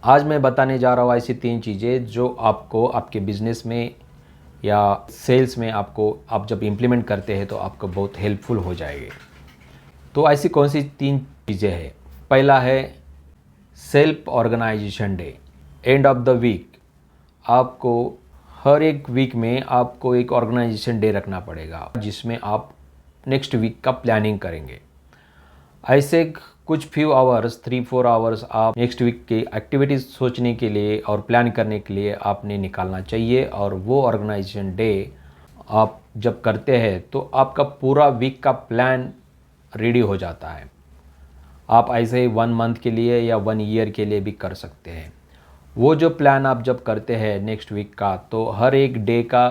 आज मैं बताने जा रहा हूँ ऐसी 3 चीज़ें जो आपको आपके बिज़नेस में या सेल्स में आप जब इम्प्लीमेंट करते हैं तो आपको बहुत हेल्पफुल हो जाएगी। तो ऐसी कौन सी 3 चीज़ें हैं? पहला है self organisation day. End of the week आपको हर एक वीक में आपको एक ऑर्गेनाइजेशन डे रखना पड़ेगा जिसमें आप नेक्स्ट वीक का प्लानिंग करेंगे। ऐसे कुछ फ्यू आवर्स 3-4 आवर्स आप नेक्स्ट वीक की एक्टिविटीज़ सोचने के लिए और प्लान करने के लिए आपने निकालना चाहिए। और वो ऑर्गेनाइजेशन डे आप जब करते हैं तो आपका पूरा वीक का प्लान रेडी हो जाता है। आप ऐसे ही 1 मंथ के लिए या 1 ईयर के लिए भी कर सकते हैं। वो जो प्लान आप जब करते हैं नेक्स्ट वीक का, तो हर एक डे का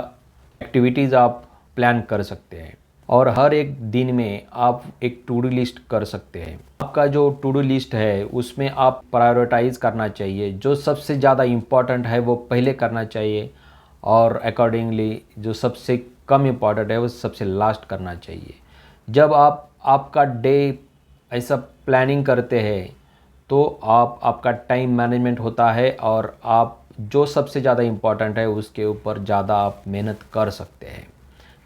एक्टिविटीज़ आप प्लान कर सकते हैं और हर एक दिन में आप एक टू डू लिस्ट कर सकते हैं। आपका जो टू डू लिस्ट है उसमें आप प्रायोरिटाइज़ करना चाहिए। जो सबसे ज़्यादा इम्पॉर्टेंट है वो पहले करना चाहिए और अकॉर्डिंगली जो सबसे कम इम्पॉर्टेंट है वो सबसे लास्ट करना चाहिए। जब आप आपका डे ऐसा प्लानिंग करते हैं तो आपका टाइम मैनेजमेंट होता है और आप जो सबसे ज़्यादा इम्पॉर्टेंट है उसके ऊपर ज़्यादा आप मेहनत कर सकते हैं,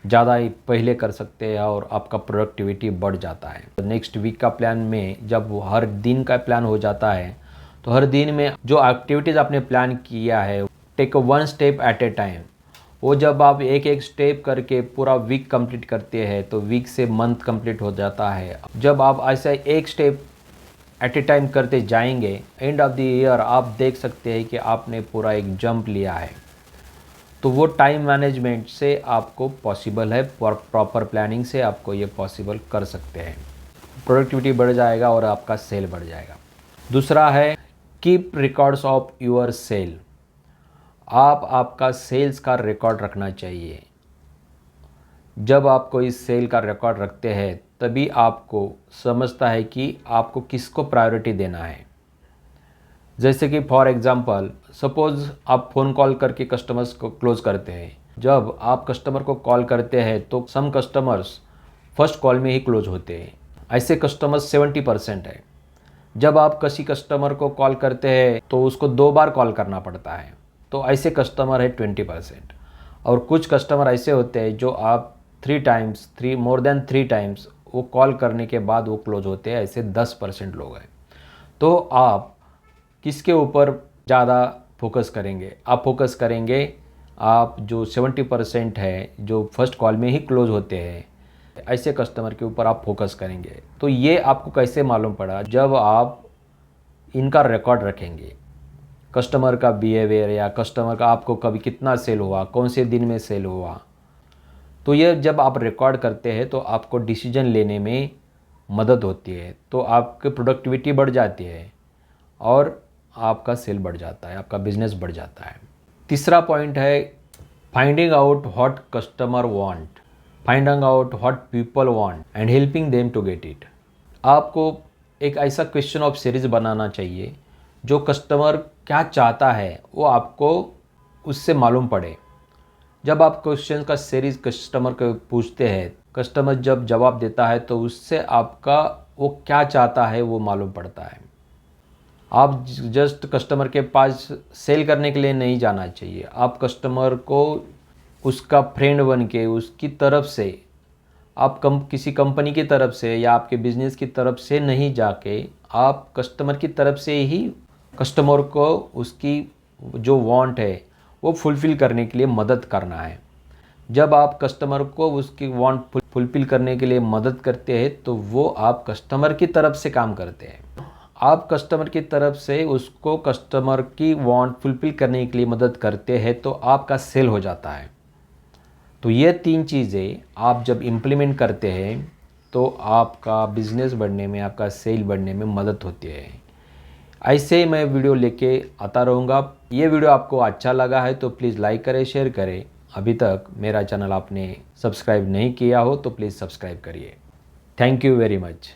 ज़्यादा ही पहले कर सकते हैं और आपका प्रोडक्टिविटी बढ़ जाता है। नेक्स्ट वीक का प्लान में जब वो हर दिन का प्लान हो जाता है तो हर दिन में जो एक्टिविटीज़ आपने प्लान किया है take 1 step at a time. वो जब आप एक एक स्टेप करके पूरा वीक कंप्लीट करते हैं तो वीक से मंथ कंप्लीट हो जाता है। जब आप ऐसा एक स्टेप एट ए टाइम करते जाएंगे, एंड ऑफ द ईयर आप देख सकते हैं कि आपने पूरा एक जंप लिया है। तो वो टाइम मैनेजमेंट से आपको पॉसिबल है, प्रॉपर प्लानिंग से आपको ये पॉसिबल कर सकते हैं। प्रोडक्टिविटी बढ़ जाएगा और आपका सेल बढ़ जाएगा। दूसरा है keep records of your sale. आप आपका सेल्स का रिकॉर्ड रखना चाहिए। जब आप कोई सेल का रिकॉर्ड रखते हैं तभी आपको समझता है कि आपको किसको प्रायोरिटी देना है। जैसे कि फॉर एग्ज़ाम्पल सपोज़ आप फ़ोन कॉल करके कस्टमर्स को क्लोज़ करते हैं। जब आप कस्टमर को कॉल करते हैं तो सम कस्टमर्स फर्स्ट कॉल में ही क्लोज़ होते हैं। ऐसे कस्टमर्स 70% है। जब आप किसी कस्टमर को कॉल करते हैं तो उसको 2 बार कॉल करना पड़ता है, तो ऐसे कस्टमर है 20%। और कुछ कस्टमर ऐसे होते हैं जो आप 3 टाइम्स वो कॉल करने के बाद वो क्लोज़ होते हैं। ऐसे 10% लोग हैं। तो आप किसके ऊपर ज़्यादा फोकस करेंगे? आप फोकस करेंगे आप जो 70% है जो फर्स्ट कॉल में ही क्लोज़ होते हैं, ऐसे कस्टमर के ऊपर आप फोकस करेंगे। तो ये आपको कैसे मालूम पड़ा? जब आप इनका रिकॉर्ड रखेंगे, कस्टमर का बिहेवियर या कस्टमर का आपको कभी कितना सेल हुआ, कौन से दिन में सेल हुआ। तो ये जब आप रिकॉर्ड करते हैं तो आपको डिसीजन लेने में मदद होती है, तो आपकी प्रोडक्टिविटी बढ़ जाती है और आपका सेल बढ़ जाता है, आपका बिजनेस बढ़ जाता है। तीसरा पॉइंट है finding out what customer want, finding out what people want and helping them to get it. आपको एक ऐसा क्वेश्चन ऑफ सीरीज बनाना चाहिए जो कस्टमर क्या चाहता है वो आपको उससे मालूम पड़े। जब आप क्वेश्चन का सीरीज कस्टमर को पूछते हैं, कस्टमर जब जवाब देता है तो उससे आपका वो क्या चाहता है वो मालूम पड़ता है। आप जस्ट कस्टमर के पास सेल करने के लिए नहीं जाना चाहिए। आप कस्टमर को उसका फ्रेंड बन के उसकी तरफ से, आप किसी कंपनी की तरफ से या आपके बिजनेस की तरफ से नहीं जाके आप कस्टमर की तरफ से ही कस्टमर को उसकी जो वांट है वो फुलफ़िल करने के लिए मदद करना है। जब आप कस्टमर को उसकी वांट फुलफ़िल करने के लिए मदद करते हैं तो वो आप कस्टमर की तरफ से काम करते हैं। आप कस्टमर की तरफ से उसको कस्टमर की वांट फुलफ़िल करने के लिए मदद करते हैं तो आपका सेल हो जाता है। तो ये 3 चीज़ें आप जब इम्प्लीमेंट करते हैं तो आपका बिज़नेस बढ़ने में, आपका सेल बढ़ने में मदद होती है। ऐसे ही मैं वीडियो लेके आता रहूँगा। ये वीडियो आपको अच्छा लगा है तो प्लीज़ लाइक करें, शेयर करें। अभी तक मेरा चैनल आपने सब्सक्राइब नहीं किया हो तो प्लीज़ सब्सक्राइब करिए। Thank you very much.